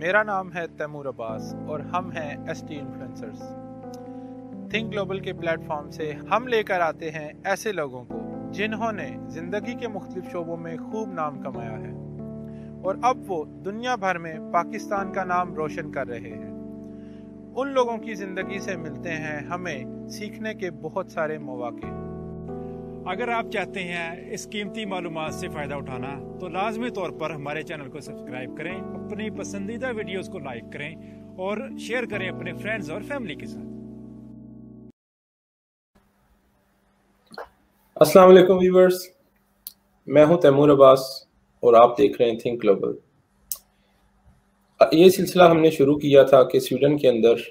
मेरा नाम है तैमूर अब्बास और हम हैं एसटी इन्फ्लुएंसर्स। थिंक ग्लोबल के प्लेटफॉर्म से हम लेकर आते हैं ऐसे लोगों को जिन्होंने जिंदगी के मुख्तलिफ शोबों में खूब नाम कमाया है और अब वो दुनिया भर में पाकिस्तान का नाम रोशन कर रहे हैं। उन लोगों की जिंदगी से मिलते हैं हमें सीखने के बहुत सारे मौके। अगर आप चाहते हैं इस कीमती मालूमात से फ़ायदा उठाना तो लाजमी तौर पर हमारे चैनल को सब्सक्राइब करें, अपनी पसंदीदा वीडियोस को लाइक करें और शेयर करें अपने फ्रेंड्स और फैमिली के साथ। अस्सलाम वालेकुम व्यूअर्स, मैं हूं तैमूर अब्बास और आप देख रहे हैं थिंक ग्लोबल। ये सिलसिला हमने शुरू किया था कि स्वीडन के अंदर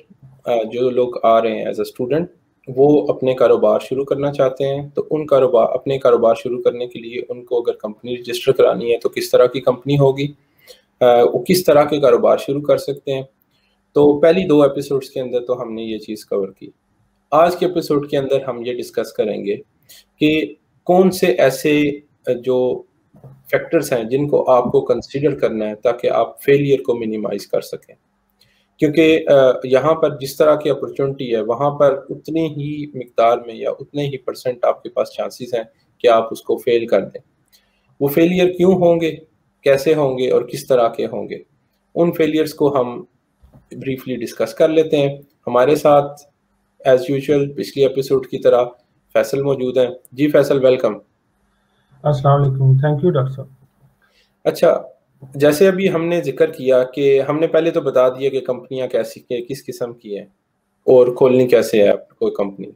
जो लोग आ रहे हैं एज अ स्टूडेंट, वो अपने कारोबार शुरू करना चाहते हैं। तो अपने कारोबार शुरू करने के लिए उनको अगर कंपनी रजिस्टर करानी है तो किस तरह की कंपनी होगी, वो किस तरह के कारोबार शुरू कर सकते हैं। तो पहली 2 एपिसोड्स के अंदर तो हमने ये चीज़ कवर की। आज के एपिसोड के अंदर हम ये डिस्कस करेंगे कि कौन से ऐसे जो फैक्टर्स हैं जिनको आपको कंसीडर करना है ताकि आप फेलियर को मिनिमाइज कर सकें। क्योंकि यहाँ पर जिस तरह की अपॉर्चुनिटी है वहाँ पर उतनी ही मिकदार में या उतने ही परसेंट आपके पास चांसेस हैं कि आप उसको फेल कर दें। वो फेलियर क्यों होंगे, कैसे होंगे और किस तरह के होंगे, उन फेलियर्स को हम ब्रीफली डिस्कस कर लेते हैं। हमारे साथ एज यूजुअल पिछली एपिसोड की तरह फैसल मौजूद हैं। जी फैसल, वेलकम। अस्सलाम वालेकुम, थैंक यू डॉक्टर साहब। अच्छा, जैसे अभी हमने जिक्र किया कि हमने पहले तो बता दिया कि कंपनियां कैसी के किस किस्म की हैं और खोलनी कैसे है कोई कंपनी।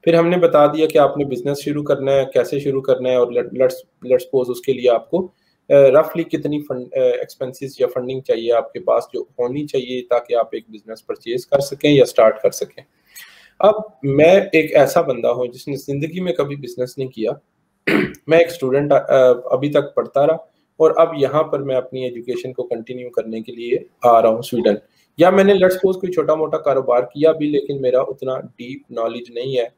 फिर हमने बता दिया कि आपने बिजनेस शुरू करना है, कैसे शुरू करना है और लेट्स सपोज उसके लिए आपको रफली कितनी एक्सपेंसेस या फंडिंग चाहिए आपके पास जो होनी चाहिए ताकि आप एक बिजनेस परचेज कर सकें या स्टार्ट कर सकें। अब मैं एक ऐसा बंदा हूँ जिसने जिंदगी में कभी बिजनेस नहीं किया। मैं एक स्टूडेंट अभी तक पढ़ता रहा और अब यहाँ पर मैं अपनी एजुकेशन को कंटिन्यू करने के लिए आ रहा हूँ स्वीडन। या मैंने लेट्स सपोज कोई छोटा मोटा कारोबार किया भी, लेकिन मेरा उतना डीप नॉलेज नहीं है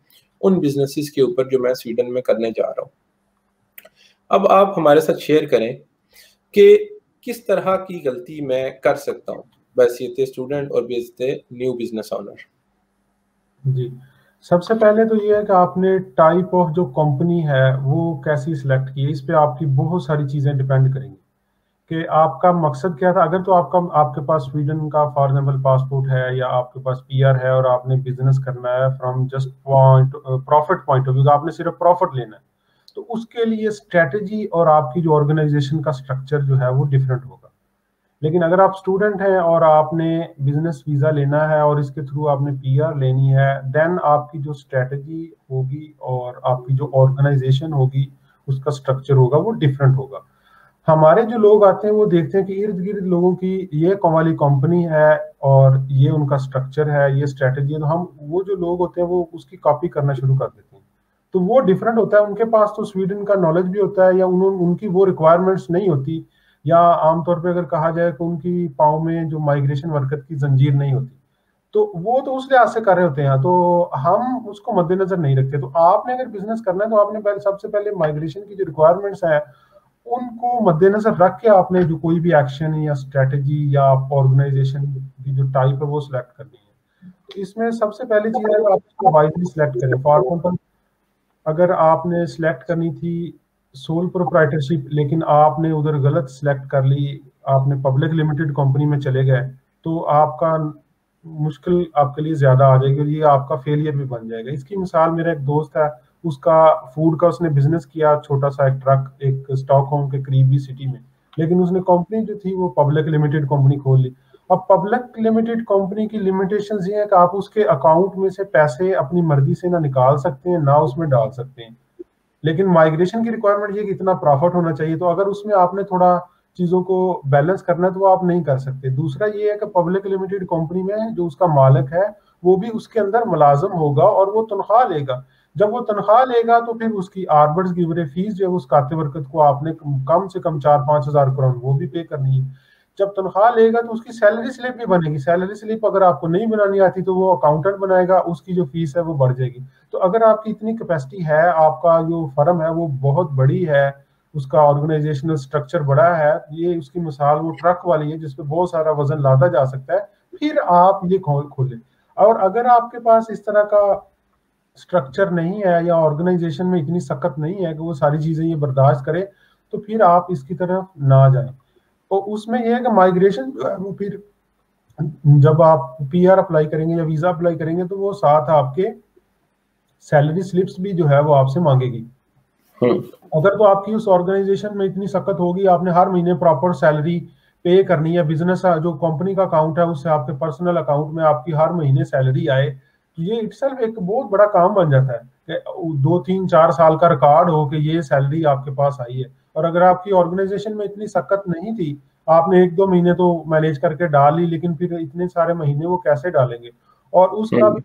उन बिजनेसेस के ऊपर जो मैं स्वीडन में करने जा रहा हूँ। अब आप हमारे साथ शेयर करें कि किस तरह की गलती मैं कर सकता हूँ बैसियत स्टूडेंट और बैसियत न्यू बिजनेस ऑनर। जी, सबसे पहले तो ये है कि आपने टाइप ऑफ जो कंपनी है वो कैसी सिलेक्ट की है। इस पे आपकी बहुत सारी चीज़ें डिपेंड करेंगी कि आपका मकसद क्या था। अगर तो आपके पास स्वीडन का फॉर एग्जाम्पल पासपोर्ट है या आपके पास पीआर है और आपने बिजनेस करना है from just profit point of view, आपने सिर्फ प्रॉफिट लेना है, तो उसके लिए स्ट्रेटजी और आपकी जो ऑर्गेनाइजेशन का स्ट्रक्चर जो है वो डिफरेंट होगा। लेकिन अगर आप स्टूडेंट हैं और आपने बिजनेस वीज़ा लेना है और इसके थ्रू आपने पीआर लेनी है, देन आपकी जो स्ट्रेटजी होगी और आपकी जो ऑर्गेनाइजेशन होगी उसका स्ट्रक्चर होगा वो डिफरेंट होगा। हमारे जो लोग आते हैं वो देखते हैं कि इर्द गिर्द लोगों की ये वाली कंपनी है और ये उनका स्ट्रक्चर है, ये स्ट्रेटजी है, तो हम वो जो लोग होते हैं वो उसकी कॉपी करना शुरू कर देते हैं। तो वो डिफरेंट होता है। उनके पास तो स्वीडन का नॉलेज भी होता है या उनकी वो रिक्वायरमेंट्स नहीं होती, या आमतौर पे अगर कहा जाए कि उनकी पाँव में जो माइग्रेशन वर्कर की जंजीर नहीं होती, तो वो तो उस लिहाज से कर रहे होते हैं, तो हम उसको मद्देनजर नहीं रखते। तो आपने अगर बिजनेस करना है तो आपने सबसे पहले माइग्रेशन की जो रिक्वायरमेंट्स है उनको मद्देनजर रख के आपने जो कोई भी एक्शन या स्ट्रेटजी या ऑर्गेनाइजेशन की जो टाइप है वो सिलेक्ट करनी है। तो इसमें सबसे पहली चीज है आप इसको वाइजली सिलेक्ट करें। फॉर एग्जाम्पल, अगर आपने सिलेक्ट करनी थी सोल प्रोप्राइटरशिप लेकिन आपने उधर गलत सिलेक्ट कर ली, आपने पब्लिक लिमिटेड कंपनी में चले गए, तो आपका मुश्किल आपके लिए ज्यादा आ जाएगी और ये आपका फेलियर भी बन जाएगा। इसकी मिसाल मेरा एक दोस्त है, उसका फूड का उसने बिजनेस किया, छोटा सा एक ट्रक, एक स्टॉकहोम के करीबी सिटी में, लेकिन उसने कंपनी जो थी वो पब्लिक लिमिटेड कंपनी खोल ली। अब पब्लिक लिमिटेड कंपनी की लिमिटेशंस ये है कि आप उसके अकाउंट में से पैसे अपनी मर्जी से ना निकाल सकते हैं ना उसमें डाल सकते हैं, लेकिन माइग्रेशन की रिक्वायरमेंट ये कि इतना प्रॉफिट होना चाहिए। तो अगर उसमें आपने थोड़ा चीजों को बैलेंस करना है तो वो आप नहीं कर सकते। दूसरा ये है कि पब्लिक लिमिटेड कंपनी में जो उसका मालिक है वो भी उसके अंदर मुलाजम होगा और वो तनख्वाह लेगा। जब वो तनख्वाह लेगा तो फिर उसकी आर्बर्स गिवरे फीस जो है उस काते वर्कत को आपने कम से कम 4-5 हज़ार करोड़ वो भी पे करनी है। जब तनख्वाह लेगा तो उसकी सैलरी स्लिप भी बनेगी। सैलरी स्लिप अगर आपको नहीं बनानी आती तो वो अकाउंटेंट बनाएगा, उसकी जो फीस है वो बढ़ जाएगी। तो अगर आपकी इतनी कैपेसिटी है, आपका जो फर्म है वो बहुत बड़ी है, उसका ऑर्गेनाइजेशनल स्ट्रक्चर बड़ा है, ये उसकी मिसाल वो ट्रक वाली है जिसपे बहुत सारा वजन लादा जा सकता है, फिर आप ये खोलें। और अगर आपके पास इस तरह का स्ट्रक्चर नहीं है या ऑर्गेनाइजेशन में इतनी सख्त नहीं है कि वो सारी चीजें ये बर्दाश्त करे, तो फिर आप इसकी तरफ ना जाएं। तो उसमें यह है कि माइग्रेशन जो है वो फिर जब आप पीआर अप्लाई करेंगे या वीजा अप्लाई करेंगे तो वो साथ आपके सैलरी स्लिप्स भी जो है वो आपसे मांगेगी। अगर तो आपकी उस ऑर्गेनाइजेशन में इतनी सख्त होगी, आपने हर महीने प्रॉपर सैलरी पे करनी है, बिजनेस जो कंपनी का अकाउंट है उससे आपके पर्सनल अकाउंट में आपकी हर महीने सैलरी आए, तो ये इटसेल्फ एक बहुत बड़ा काम बन जाता है कि 2-3-4 साल का रिकॉर्ड हो कि ये सैलरी आपके पास आई है। और अगर आपकी ऑर्गेनाइजेशन में इतनी सख्त नहीं थी, आपने 1-2 महीने तो मैनेज करके डाल ली, लेकिन फिर इतने सारे महीने वो कैसे डालेंगे? और उसका भी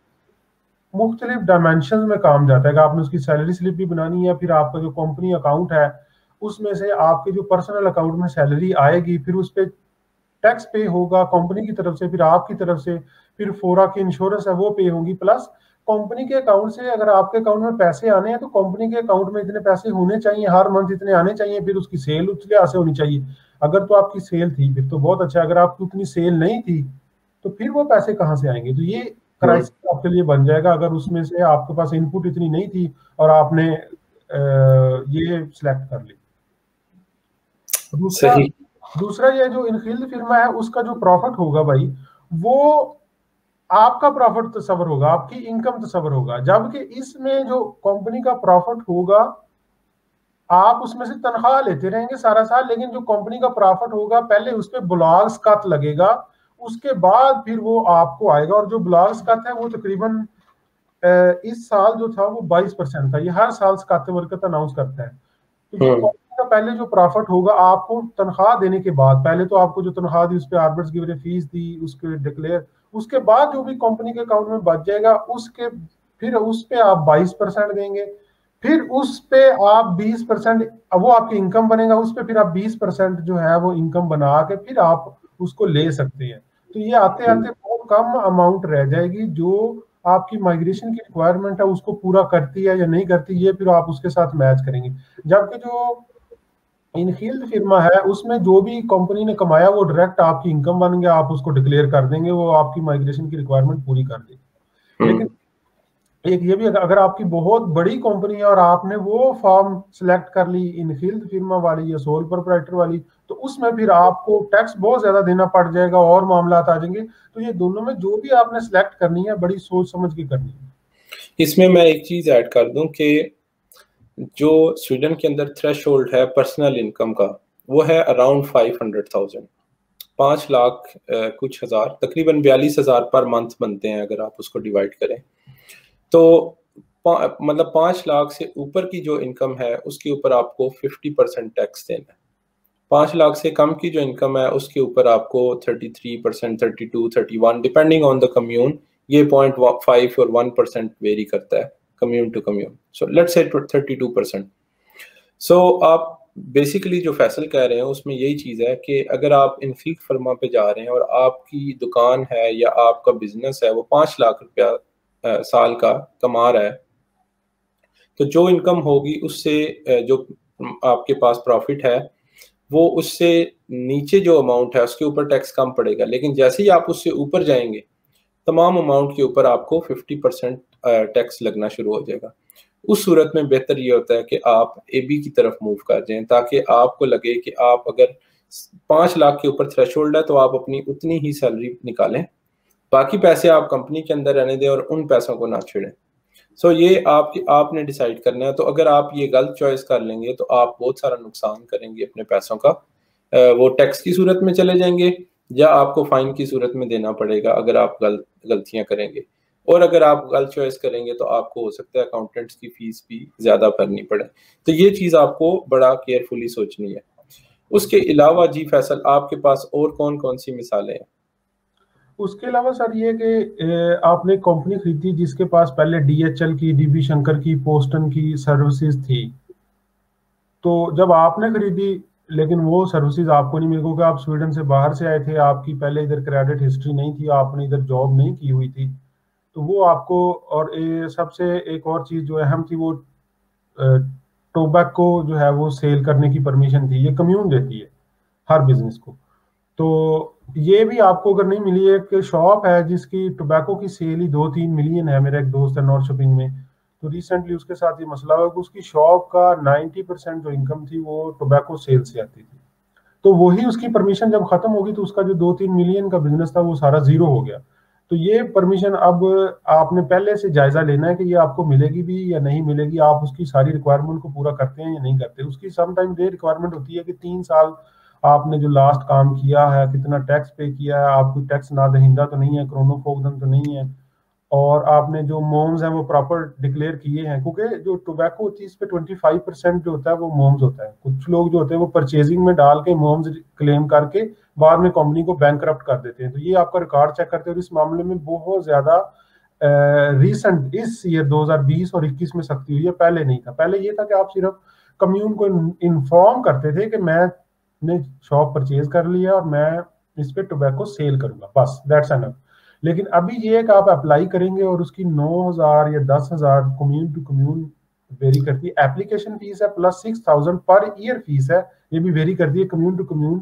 मुख्तलिफ डायमेंशन में काम जाता है कि आपने उसकी सैलरी स्लिप भी बनानी है, फिर आपका जो कंपनी अकाउंट है उसमें से आपके जो पर्सनल अकाउंट में सैलरी आएगी, फिर उस पर टैक्स पे होगा कंपनी की तरफ से, फिर आपकी तरफ से, फिर फोरा की इंश्योरेंस है वो पे होंगी, प्लस कंपनी के अकाउंट से अगर आपके अकाउंट में पैसे आने हैं तो कंपनी के अकाउंट में इतने पैसे होने चाहिए, हर मंथ इतने आने चाहिए, फिर उसकी सेल उस लिहाज से होनी चाहिए। अगर तो आपकी सेल थी फिर तो बहुत अच्छा, अगर आपकी उतनी सेल नहीं थी तो फिर वो पैसे कहाँ से आएंगे? तो ये क्राइसिस आपके लिए बन जाएगा अगर उसमें से आपके पास इनपुट इतनी नहीं थी और आपने ये सिलेक्ट कर ली। दूसरा ये जो इनफील्ड फिर्मा है उसका जो प्रॉफिट होगा भाई, वो आपका प्रॉफिट तस्वर होगा, आपकी इनकम तस्वर होगा, जबकि इसमें जो कंपनी का प्रॉफिट होगा आप उसमें से तनख्वाह लेते रहेंगे सारा साल, लेकिन जो कंपनी का प्रॉफिट होगा पहले उस पर ब्लॉग्स कट लगेगा, उसके बाद फिर वो आपको आएगा। और जो ब्लॉग्स कट है वो तकरीबन इस साल जो था वो 22% था, ये हर साल स्काते वर्कत अनाउंस करता है। तो जो कंपनी का पहले जो प्रॉफिट होगा आपको तनख्वाह देने के बाद, पहले तो आपको जो तनख्वाह दी उस पर आर्बिट्स की फीस दी, उसके डिक्लेयर, उसके बाद जो भी कंपनी के अकाउंट में बच जाएगा उसके फिर उस पे आप 22% देंगे, फिर उस पे आप 20%, वो आपकी इनकम बनेगा, उस पे फिर आप 20% जो है वो इनकम बना के फिर आप उसको ले सकते हैं। तो ये आते आते बहुत कम अमाउंट रह जाएगी जो आपकी माइग्रेशन की रिक्वायरमेंट है उसको पूरा करती है या नहीं करती, ये फिर आप उसके साथ मैच करेंगे। जबकि जो इनफील्ड फिर्मा है उसमें जो भी कंपनी ने कमाया वो डायरेक्ट आपकी इनकम बन गया, आप उसको डिक्लेयर कर देंगे, वो आपकी माइग्रेशन की रिक्वायरमेंट पूरी कर देगी। लेकिन एक ये भी, अगर आपकी बहुत बड़ी कंपनी है और आपने वो फॉर्म सिलेक्ट कर ली इनफील्ड फिर्मा वाली या सोल प्रोप्राइटर वाली, तो उसमें फिर आपको टैक्स बहुत ज्यादा देना पड़ जाएगा और मामला आ जाएंगे। तो ये दोनों में जो भी आपने सिलेक्ट करनी है बड़ी सोच समझ के करनी है। इसमें मैं एक चीज ऐड कर दूं कि जो स्वीडन के अंदर थ्रेशोल्ड है पर्सनल इनकम का वो है अराउंड 500,000, 5 लाख कुछ हजार, तकरीबन 42,000 पर मंथ बनते हैं अगर आप उसको डिवाइड करें। तो मतलब 5 लाख से ऊपर की जो इनकम है उसके ऊपर आपको 50% टैक्स देना है। 5 लाख से कम की जो इनकम है उसके ऊपर आपको 33%, 32, 31 डिपेंडिंग ऑन द कम्यून, ये 0.5 और 1% वेरी करता है commune to commune. So let's say 32%। सो आप बेसिकली जो फैसल कह रहे हैं उसमें यही चीज़ है कि अगर आप इनफील्ड फर्मा पे जा रहे हैं और आपकी दुकान है या आपका बिजनेस है वो 5 लाख रुपया साल का कमा रहा है, तो जो इनकम होगी उससे जो आपके पास प्रॉफिट है वो उससे नीचे जो अमाउंट है उसके ऊपर टैक्स कम पड़ेगा। लेकिन जैसे ही आप उससे ऊपर जाएंगे तमाम अमाउंट के ऊपर आपको 50% टैक्स लगना शुरू हो जाएगा। उस सूरत में बेहतर ये होता है कि आप एबी की तरफ मूव कर जाएं ताकि आपको लगे कि आप अगर 5 लाख के ऊपर थ्रेशोल्ड है तो आप अपनी उतनी ही सैलरी निकालें, बाकी पैसे आप कंपनी के अंदर रहने दें और उन पैसों को ना छेड़ें। सो ये आपने डिसाइड करना है। तो अगर आप ये गलत चॉइस कर लेंगे तो आप बहुत सारा नुकसान करेंगे अपने पैसों का, वो टैक्स की सूरत में चले जाएंगे या आपको फाइन की सूरत में देना पड़ेगा अगर आप गलतियां करेंगे। और अगर आप गलत चॉइस करेंगे तो आपको हो सकता है अकाउंटेंट्स की फीस भी ज्यादा भरनी पड़े। तो ये चीज आपको बड़ा केयरफुली सोचनी है। उसके अलावा जी फैसल, आपके पास और कौन कौन सी मिसालें हैं? उसके अलावा सर ये कि आपने कंपनी खरीदी जिसके पास पहले DHL की, DB शंकर की, पोस्टन की सर्विसेज थी, तो जब आपने खरीदी लेकिन वो सर्विसेज आपको नहीं मिली क्योंकि आप स्वीडन से बाहर से आए थे, आपकी पहले इधर क्रेडिट हिस्ट्री नहीं थी, आपने इधर जॉब नहीं की हुई थी, तो वो आपको, और सबसे एक और चीज जो अहम थी वो टोबैको जो है वो सेल करने की परमिशन थी, ये कम्यून देती है हर बिजनेस को। तो ये भी आपको अगर नहीं मिली, एक शॉप है जिसकी टोबैको की सेल ही 2-3 मिलियन है, मेरा एक दोस्त है नॉर्थ शॉपिंग में, तो रिसेंटली उसके साथ ये मसला हुआ कि उसकी शॉप का 90% जो इनकम थी वो टोबैको सेल से आती थी। तो वही उसकी परमिशन जब खत्म होगी तो उसका जो 2-3 मिलियन का बिजनेस था वो सारा जीरो हो गया। तो ये परमिशन अब आपने पहले से जायजा लेना है कि ये आपको मिलेगी भी या नहीं मिलेगी, आप उसकी सारी रिक्वायरमेंट को पूरा करते हैं या नहीं करते। उसकी समटाइम ये रिक्वायरमेंट होती है कि 3 साल आपने जो लास्ट काम किया है, कितना टैक्स पे किया है, आप कोई टैक्स ना दहिंदा तो नहीं है, क्रोनोफोगदन तो नहीं है, और आपने जो मोम्स हैं वो प्रॉपर डिक्लेयर किए हैं, क्योंकि जो टोबैको होती है इस पे 25% जो होता है वो मोम्स होता है। कुछ लोग जो होते हैं वो परचेजिंग में डाल के मोम्स क्लेम करके बाद में कंपनी को बैंकरप्ट कर देते हैं। तो ये आपका रिकॉर्ड चेक करते हैं, और इस मामले में बहुत ज्यादा रिसेंट इस ईयर 2020 और 21 में सख्ती हुई है, पहले नहीं था। पहले ये था कि आप सिर्फ कम्यून को इन्फॉर्म करते थे कि मैंने शॉप परचेज कर लिया और मैं इस पे टोबैको सेल करूंगा, बस दैट्स एनफ। लेकिन अभी ये है कि आप अप्लाई करेंगे और उसकी 9,000 या 10,000 कम्यून टू कम्यून वेरी करती है। एप्लीकेशन फीस है प्लस 6,000 पर ईयर फीस है, ये भी वेरी करती है कम्यून टू कम्यून।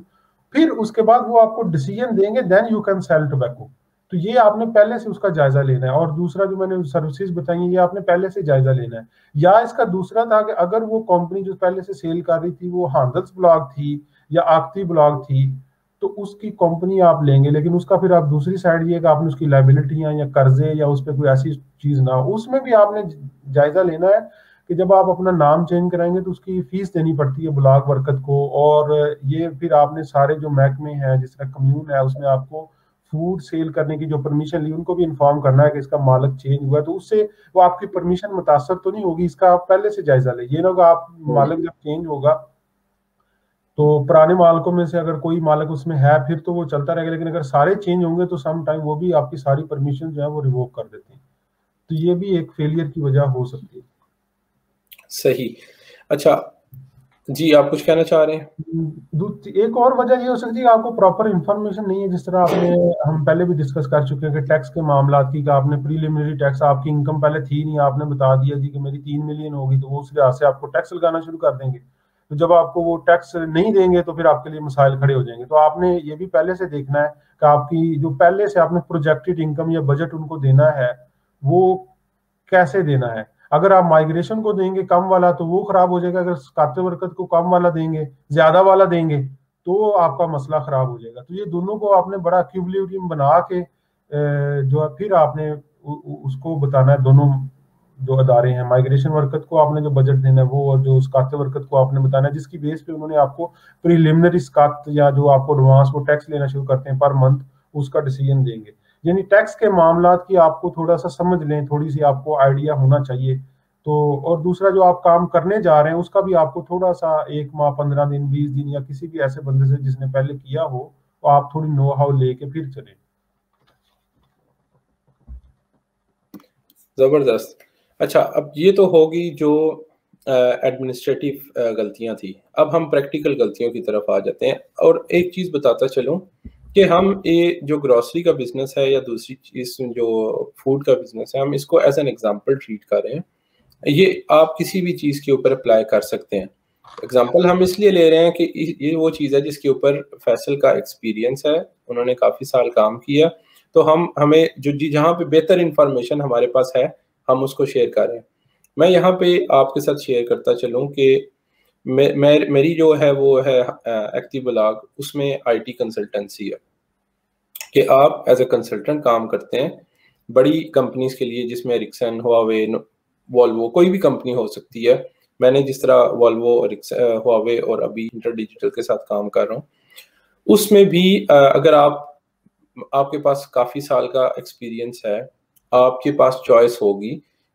फिर उसके बाद वो आपको डिसीजन देंगे, then you can sell tobacco. तो ये आपने पहले से उसका जायजा लेना है। और दूसरा जो मैंने सर्विसेज बताई ये आपने पहले से जायजा लेना है। या इसका दूसरा था कि अगर वो कंपनी जो पहले से सेल कर रही थी वो हांदल्स ब्लॉक थी या आखती ब्लॉक थी, तो उसकी कंपनी आप लेंगे, लेकिन उसका फिर आप दूसरी साइड ये कि आपने उसकी लायबिलिटियां या कर्जे या उस पर कोई ऐसी चीज ना हो, उसमें भी आपने जायजा लेना है कि जब आप अपना नाम चेंज कराएंगे तो उसकी फीस देनी पड़ती है ब्लॉक बरकत को। और ये फिर आपने सारे जो महकमे हैं जिस तरह कम्यून है उसमें आपको फूड सेल करने की जो परमिशन ली उनको भी इन्फॉर्म करना है कि इसका मालिक चेंज हुआ है, तो उससे वो आपकी परमिशन मुतासर तो नहीं होगी, इसका आप पहले से जायजा ले। ये ना होगा आप मालिक जब चेंज होगा तो पुराने मालिकों में से अगर कोई मालिक उसमें है फिर तो वो चलता रहेगा, लेकिन अगर सारे चेंज होंगे तो सम टाइम वो भी आपकी सारी परमिशन जो है वो रिवोक कर देते हैं। तो ये भी एक फेलियर की वजह हो सकती है। सही। अच्छा जी, आप कुछ कहना चाह रहे हैं? एक और वजह ये हो सकती है आपको प्रॉपर इंफॉर्मेशन नहीं है, जिस तरह आपने हम पहले भी डिस्कस कर चुके हैं कि टैक्स के मामला की, आपने प्रीलिमिनरी टैक्स, आपकी इनकम पहले थी नहीं, आपने बता दिया जी कि मेरी 3 मिलियन होगी, तो वो उस लिहाज से आपको टैक्स लगाना शुरू कर देंगे। तो जब आपको वो टैक्स नहीं देंगे तो फिर आपके लिए मसाइल खड़े हो जाएंगे। तो आपने ये भी पहले से देखना है कि आपकी जो पहले से आपने प्रोजेक्टेड इनकम या बजट उनको देना है वो कैसे देना है। अगर आप माइग्रेशन को देंगे कम वाला तो वो खराब हो जाएगा, अगर काते बरकत को कम वाला देंगे, ज्यादा वाला देंगे तो आपका मसला खराब हो जाएगा। तो ये दोनों को आपने बड़ा इक्विलिब्रियम बना के जो है फिर आपने उसको बताना है। दोनों जो अदारे हैं, माइग्रेशन वर्कत को आपने जो बजट देना है वो, और जो स्कात वर्कत को आपने बताना है, जिसकी बेस पे उन्होंने आपको प्रीलिमिनरी स्कात या जो आपको एडवांस वो टैक्स लेना शुरू करते हैं पर मंथ, उसका डिसीजन देंगे। यानी टैक्स के मामला की आपको थोड़ा सा समझ लें, थोड़ी सी आपको आइडिया होना चाहिए। तो और दूसरा जो आप काम करने जा रहे हैं उसका भी आपको थोड़ा सा 1 माह, 15 दिन, 20 दिन या किसी भी ऐसे बंदे से जिसने पहले किया हो तो आप थोड़ी नो हाउ लेके फिर चलें। जबरदस्त। अच्छा, अब ये तो होगी जो एडमिनिस्ट्रेटिव गलतियां थी। अब हम प्रैक्टिकल गलतियों की तरफ आ जाते हैं। और एक चीज बताता चलूं कि हम ये जो ग्रोसरी का बिजनेस है या दूसरी चीज जो फूड का बिजनेस है, हम इसको एज एन एग्जांपल ट्रीट कर रहे हैं। ये आप किसी भी चीज के ऊपर अप्लाई कर सकते हैं। एग्जांपल हम इसलिए ले रहे हैं कि ये वो चीज है जिसके ऊपर फैसल का एक्सपीरियंस है, उन्होंने काफी साल काम किया, तो हमें जो जहाँ पे बेहतर इंफॉर्मेशन हमारे पास है हम उसको शेयर कर रहे हैं। मैं यहाँ पे आपके साथ शेयर करता चलूँ कि मेरी जो है वो है एक्टिव ब्लॉग, उसमें आईटी कंसल्टेंसी है कि आप एज ए कंसल्टेंट काम करते हैं बड़ी कंपनीज के लिए, जिसमें एरिक्सन, हुआवे, वॉल्वो, कोई भी कंपनी हो सकती है। मैंने जिस तरह वॉल्वो, हुआवे और अभी इंटर डिजिटल के साथ काम कर रहा हूँ, उसमें भी अगर आपके पास काफ़ी साल का एक्सपीरियंस है, आपके पास चॉइस होगी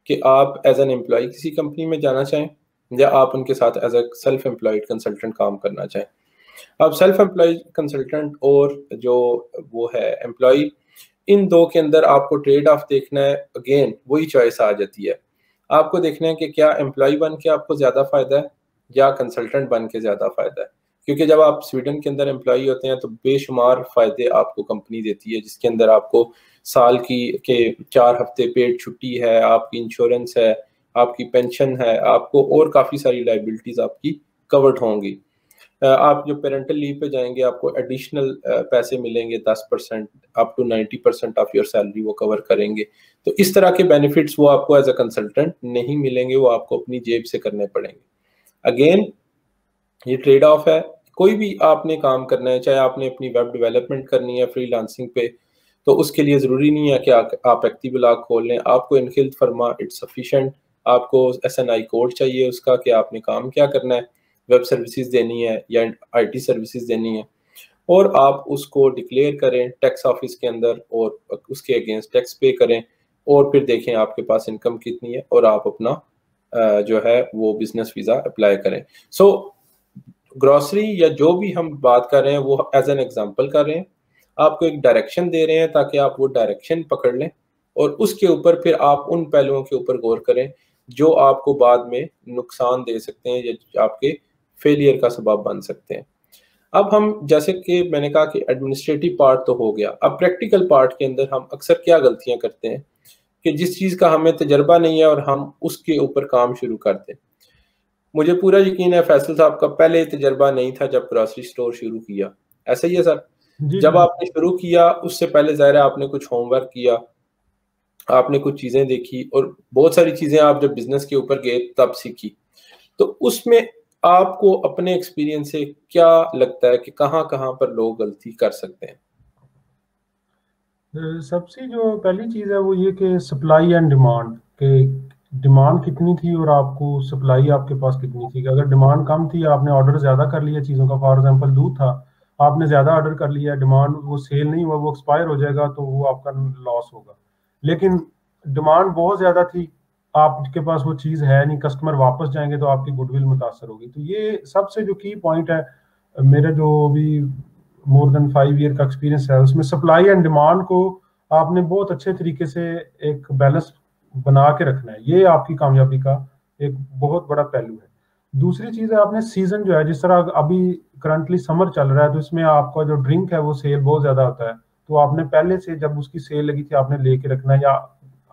कि आप एज एन एम्प्लॉय किसी कंपनी में जाना चाहें या आप उनके साथ as a self employed consultant काम करना चाहें। अब सेल्फ एम्प्लॉयड कंसल्टेंट और जो वो है एम्प्लॉय, इन दो के अंदर आपको ट्रेड ऑफ देखना है। अगेन वही चॉइस आ जाती है, आपको देखना है कि क्या एम्प्लॉय बन के आपको ज़्यादा फ़ायदा है या कंसल्टेंट बन के ज़्यादा फ़ायदा है। क्योंकि जब आप स्वीडन के अंदर एम्प्लॉय होते हैं तो बेशुमार फ़ायदे आपको कंपनी देती है, जिसके अंदर आपको साल के 4 हफ्ते पेड छुट्टी है, आपकी इंश्योरेंस है, आपकी पेंशन है, आपको और काफ़ी सारी लाइबिलिटीज़ आपकी कवर्ड होंगी। आप जो पेरेंटल लीव पे जाएंगे आपको एडिशनल पैसे मिलेंगे, 10% up to 90% of your salary वो कवर करेंगे। तो इस तरह के बेनिफिट्स वो आपको एज अ कंसल्टेंट नहीं मिलेंगे, वो आपको अपनी जेब से करने पड़ेंगे। अगेन ये ट्रेड ऑफ है। कोई भी आपने काम करना है, चाहे आपने अपनी वेब डेवलपमेंट करनी है फ्रीलांसिंग पे, तो उसके लिए ज़रूरी नहीं है कि आप एक्टिव ब्लॉग खोल लें। आपको इनखिल्त फर्मा इट्स सफिशेंट। आपको SNI कोड चाहिए उसका कि आपने काम क्या करना है, वेब सर्विसेज देनी है या IT सर्विसेज देनी है, और आप उसको डिक्लेयर करें टैक्स ऑफिस के अंदर और उसके अगेंस्ट टैक्स पे करें, और फिर देखें आपके पास इनकम कितनी है और आप अपना जो है वो बिजनेस वीज़ा अप्लाई करें। सो ग्रॉसरी या जो भी हम बात कर रहे हैं वो एज एन एग्जांपल कर रहे हैं, आपको एक डायरेक्शन दे रहे हैं ताकि आप वो डायरेक्शन पकड़ लें और उसके ऊपर फिर आप उन पहलुओं के ऊपर गौर करें जो आपको बाद में नुकसान दे सकते हैं या आपके फेलियर का सबब बन सकते हैं। अब हम जैसे कि मैंने कहा कि एडमिनिस्ट्रेटिव पार्ट तो हो गया, अब प्रैक्टिकल पार्ट के अंदर हम अक्सर क्या गलतियां करते हैं कि जिस चीज़ का हमें तजर्बा नहीं है और हम उसके ऊपर काम शुरू करते हैं। मुझे पूरा यकीन है फैसल साहब का पहले तजर्बा नहीं था जब ग्रॉसरी स्टोर शुरू किया, ऐसा ही है सर? जी जब जी आपने शुरू किया उससे पहले ज़ाहिर है आपने कुछ होमवर्क किया, आपने कुछ चीज़ें देखी और बहुत सारी चीज़ें आप जब बिजनेस के ऊपर गए तब सीखी। तो उसमें आपको अपने एक्सपीरियंस से क्या लगता है कि कहाँ कहाँ पर लोग गलती कर सकते हैं? सबसे जो पहली चीज़ है वो ये कि सप्लाई एंड डिमांड, के डिमांड कितनी थी और आपको सप्लाई आपके पास कितनी थी। अगर डिमांड कम थी, आपने ऑर्डर ज़्यादा कर लिया चीज़ों का, फॉर एग्जांपल दूध था, आपने ज़्यादा ऑर्डर कर लिया, डिमांड वो सेल नहीं हुआ, वो एक्सपायर हो जाएगा, तो वो आपका लॉस होगा। लेकिन डिमांड बहुत ज़्यादा थी, आपके पास वो चीज़ है नहीं, कस्टमर वापस जाएंगे तो आपकी गुडविल मुतासर होगी। तो ये सबसे जो की पॉइंट है, मेरा जो अभी मोर देन 5 ईयर का एक्सपीरियंस है, उसमें सप्लाई एंड डिमांड को आपने बहुत अच्छे तरीके से एक बैलेंस बना के रखना है। ये आपकी कामयाबी का एक बहुत बड़ा पहलू है। दूसरी चीज़ है, आपने सीजन जो है, जिस तरह अभी करंटली समर चल रहा है, तो इसमें आपका जो ड्रिंक है वो सेल बहुत ज्यादा होता है, तो आपने पहले से जब उसकी सेल लगी थी आपने लेके रखना है। या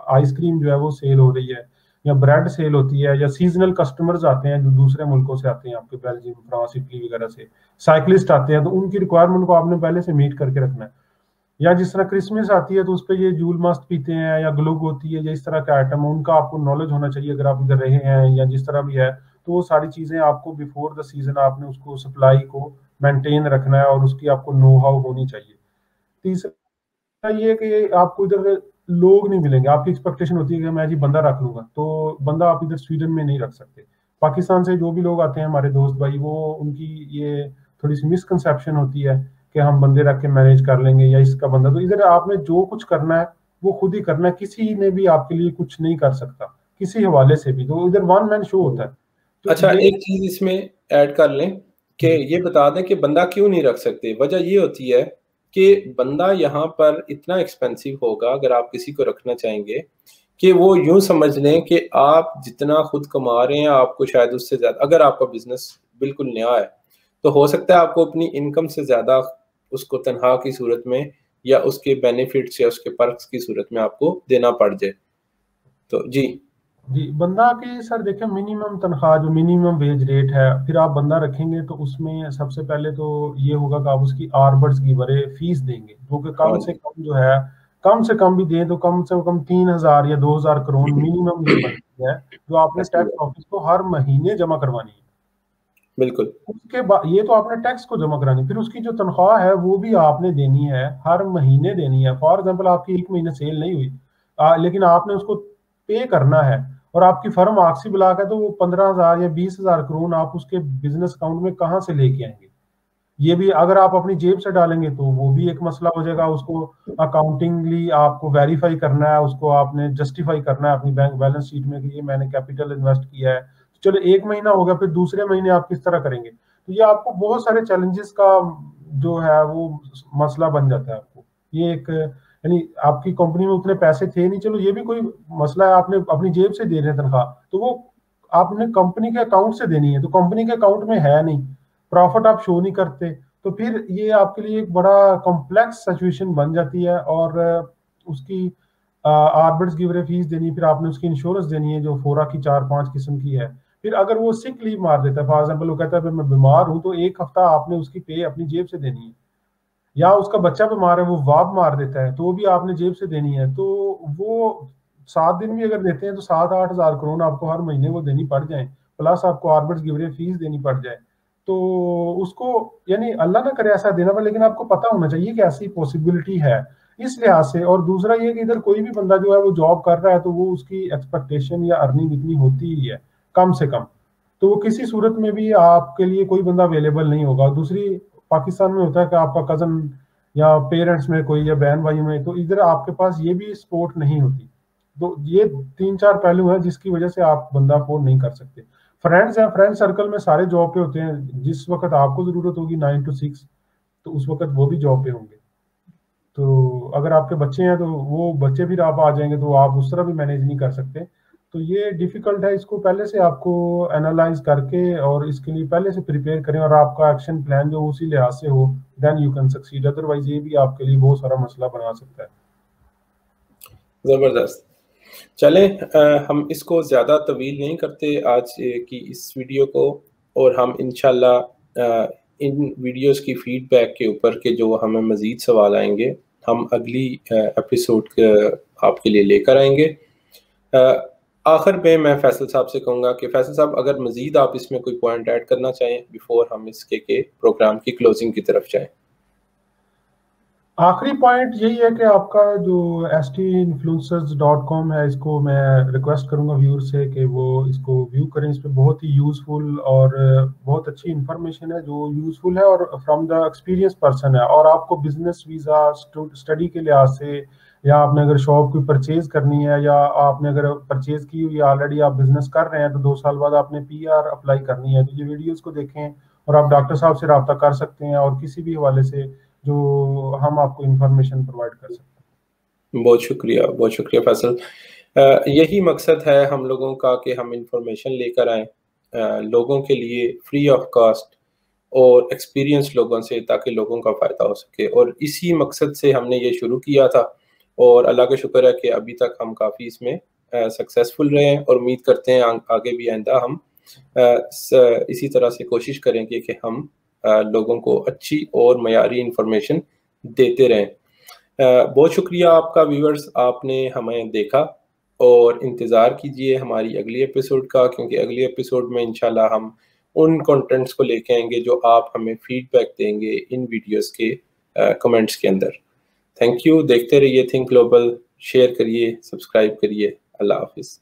आइसक्रीम जो है वो सेल हो रही है, या ब्रेड सेल होती है, या सीजनल कस्टमर्स आते हैं जो दूसरे मुल्कों से आते हैं, आपके बेल्जियम, फ्रांस, इटली वगैरह से साइकिलिस्ट आते हैं, तो उनकी रिक्वायरमेंट को आपने पहले से मीट करके रखना है। या जिस तरह क्रिसमस आती है तो उस पर ये जूल मस्त पीते हैं या ग्लोब होती है, या इस तरह का आइटम, उनका आपको नॉलेज होना चाहिए अगर आप इधर रहे हैं या जिस तरह भी है। तो वो सारी चीजें आपको बिफोर द सीजन आपने उसको सप्लाई को मेंटेन रखना है और उसकी आपको नो हाउ होनी चाहिए। तीसरा ये कि आपको इधर लोग नहीं मिलेंगे, आपकी एक्सपेक्टेशन होती है कि मैं जी बंदा रख लूंगा, तो बंदा आप इधर स्वीडन में नहीं रख सकते। पाकिस्तान से जो भी लोग आते हैं हमारे दोस्त भाई, वो उनकी ये थोड़ी सी मिसकंसेप्शन होती है कि हम बंदे रख के मैनेज कर लेंगे या इसका बंदा। तो इधर आपने जो कुछ करना है वो खुद ही करना है, किसी ने भी आपके लिए कुछ नहीं कर सकता किसी हवाले से भी। तो इधर वन मैन शो होता है। तो अच्छा, एक चीज इसमें ऐड कर लें कि ये बता दें कि बंदा क्यों नहीं रख सकते। वजह ये होती है कि बंदा यहाँ पर इतना एक्सपेंसिव होगा अगर आप किसी को रखना चाहेंगे कि वो यूं समझ लें कि आप जितना खुद कमा रहे हैं आपको शायद उससे ज्यादा, अगर आपका बिजनेस बिल्कुल नया है तो हो सकता है आपको अपनी इनकम से ज्यादा उसको तनख्वाह की सूरत में या उसके बेनिफिट्स या उसके पर्क्स की सूरत में आपको देना पड़ जाए। तो जी बंदा के सर देखें, मिनिमम तनख्वाह जो मिनिमम वेज रेट है, फिर आप बंदा रखेंगे तो उसमें सबसे पहले तो ये होगा कि आप उसकी आर्बर्स की बड़े फीस देंगे, जो कि हाँ कम से जी, कम जो है, कम से कम भी दें तो कम से कम 3,000 या 2,000 करोड़ मिनिमम ये बनती है, जो आपने ऐसी टैक्स बात, ऑफिस को हर महीने जमा करवानी है। बिल्कुल उसके बाद ये तो आपने टैक्स को जमा करानी, फिर उसकी जो तनख्वाह है वो भी आपने देनी है, हर महीने देनी है। फॉर एग्जाम्पल आपकी 1 महीने सेल नहीं हुई, लेकिन आपने उसको पे करना है, और आपकी फर्म आक्सी ब्लॉक है, तो वो 15,000 या 20,000 करोड़ आप उसके बिजनेस अकाउंट में कहाँ से लेके आएंगे? ये भी अगर आप अपनी जेब से डालेंगे तो वो भी एक मसला हो जाएगा। उसको अकाउंटिंगली आपको वेरीफाई करना है, उसको आपने जस्टिफाई करना है अपनी बैंक बैलेंस शीट में कि ये मैंने कैपिटल इन्वेस्ट किया है। चलो 1 महीना हो गया, फिर दूसरे महीने आप किस तरह करेंगे? तो ये आपको बहुत सारे चैलेंजेस का जो है वो मसला बन जाता है आपको। ये एक यानी आपकी कंपनी में उतने पैसे थे नहीं, चलो ये भी कोई मसला है, आपने अपनी जेब से दे रहे हैं तनख्वाह, तो वो आपने कंपनी के अकाउंट से देनी है, तो कंपनी के अकाउंट में है नहीं, प्रॉफिट आप शो नहीं करते, तो फिर ये आपके लिए एक बड़ा कॉम्प्लेक्स सिचुएशन बन जाती है। और उसकी आर्बिट्स गिवर फीस देनी, फिर आपने उसकी इंश्योरेंस देनी है जो फोरा की 4-5 किस्म की है। फिर अगर वो सिक लीव मार देता है, फॉर एग्जाम्पल वो कहता है मैं बीमार हूँ, तो 1 हफ्ता आपने उसकी पे अपनी जेब से देनी है। या उसका बच्चा बीमार है, वो वाब मार देता है, तो वो भी आपने जेब से देनी है। तो वो 7 दिन भी अगर देते हैं तो 7-8 हज़ार करोड़ आपको हर महीने वो देनी पड़ जाए, प्लस आपको आर्बिट्स गिवर फीस देनी पड़ जाए। तो उसको, यानी अल्लाह ना करे ऐसा देना पड़े, लेकिन आपको पता होना चाहिए कि ऐसी पॉसिबिलिटी है इस लिहाज से। और दूसरा ये कि इधर कोई भी बंदा जो है वो जॉब कर रहा है तो वो उसकी एक्सपेक्टेशन या अर्निंग इतनी होती ही है कम से कम, तो वो किसी सूरत में भी आपके लिए कोई बंदा अवेलेबल नहीं होगा। दूसरी, पाकिस्तान में होता है कि आपका कजन या पेरेंट्स में कोई या बहन भाई में, तो इधर आपके पास ये भी सपोर्ट नहीं होती। तो ये 3-4 पहलू हैं जिसकी वजह से आप बंदा अफोर्ड नहीं कर सकते। फ्रेंड्स हैं, फ्रेंड सर्कल में सारे जॉब पे होते हैं, जिस वक्त आपको जरूरत होगी 9 to 6 तो उस वक्त वो भी जॉब पे होंगे। तो अगर आपके बच्चे हैं तो वो बच्चे फिर आप आ जाएंगे तो आप उस तरह भी मैनेज नहीं कर सकते। तो ये डिफिकल्ट है, इसको पहले से आपको एनालाइज करके और इसके लिए पहले से प्रिपेयर करें और आपका एक्शन प्लान जो उसी लिहाज से हो, then you can succeed. Otherwise ये भी आपके लिए बहुत सारा मसला बना सकता है। जबरदस्त। चलें, हम इसको ज़्यादा तवील नहीं करते आज की इस वीडियो को, और हम इंशाल्लाह इन वीडियोस की फीडबैक के ऊपर के जो हमें मज़ीद सवाल आएंगे हम अगली एपिसोड आपके लिए लेकर आएंगे। आखिर में मैं फैसल साहब से कहूँगा कि फैसल साहब अगर मज़ीद आप इसमें कोई पॉइंट ऐड करना चाहें बिफोर हम इसके प्रोग्राम की क्लोजिंग की तरफ जाएं। आखिरी पॉइंट यही है कि आपका जो STinfluencers.com है, इसको मैं रिक्वेस्ट करूंगा व्यूअर से कि वो इसको व्यू करें। इस पे बहुत ही यूज़फुल और बहुत अच्छी इंफॉर्मेशन है जो यूज़फुल है और फ्रॉम द एक्सपीरियंस पर्सन है। और आपको बिजनेस वीज़ा, स्टडी के लिहाज से, या आपने अगर शॉप कोई परचेज करनी है, या आपने अगर परचेज की हुई ऑलरेडी आप बिजनेस कर रहे हैं तो 2 साल बाद आपने PR अप्लाई करनी है, तो ये वीडियोज़ को देखें और आप डॉक्टर साहब से रब्ता कर सकते हैं और किसी भी हवाले से जो हम आपको इंफॉर्मेशन प्रोवाइड कर सकते हैं। बहुत शुक्रिया फैसल। यही मकसद है हम लोगों का कि हम इंफॉर्मेशन लेकर आएँ लोगों के लिए फ्री ऑफ कॉस्ट और एक्सपीरियंस लोगों से, ताकि लोगों का फ़ायदा हो सके। और इसी मकसद से हमने ये शुरू किया था और अल्लाह का शुक्र है कि अभी तक हम काफ़ी इसमें सक्सेसफुल रहे हैं और उम्मीद करते हैं आगे भी आइंदा हम इसी तरह से कोशिश करेंगे कि हम लोगों को अच्छी और मयारी इंफॉर्मेशन देते रहें। बहुत शुक्रिया आपका व्यूअर्स, आपने हमें देखा और इंतज़ार कीजिए हमारी अगली एपिसोड का, क्योंकि अगली एपिसोड में इंशाल्लाह हम उन कंटेंट्स को लेके आएंगे जो आप हमें फीडबैक देंगे इन वीडियोस के कमेंट्स के अंदर। Thank you. देखते रहिए थिंक ग्लोबल, शेयर करिए, सब्सक्राइब करिए। अल्लाह हाफिज़।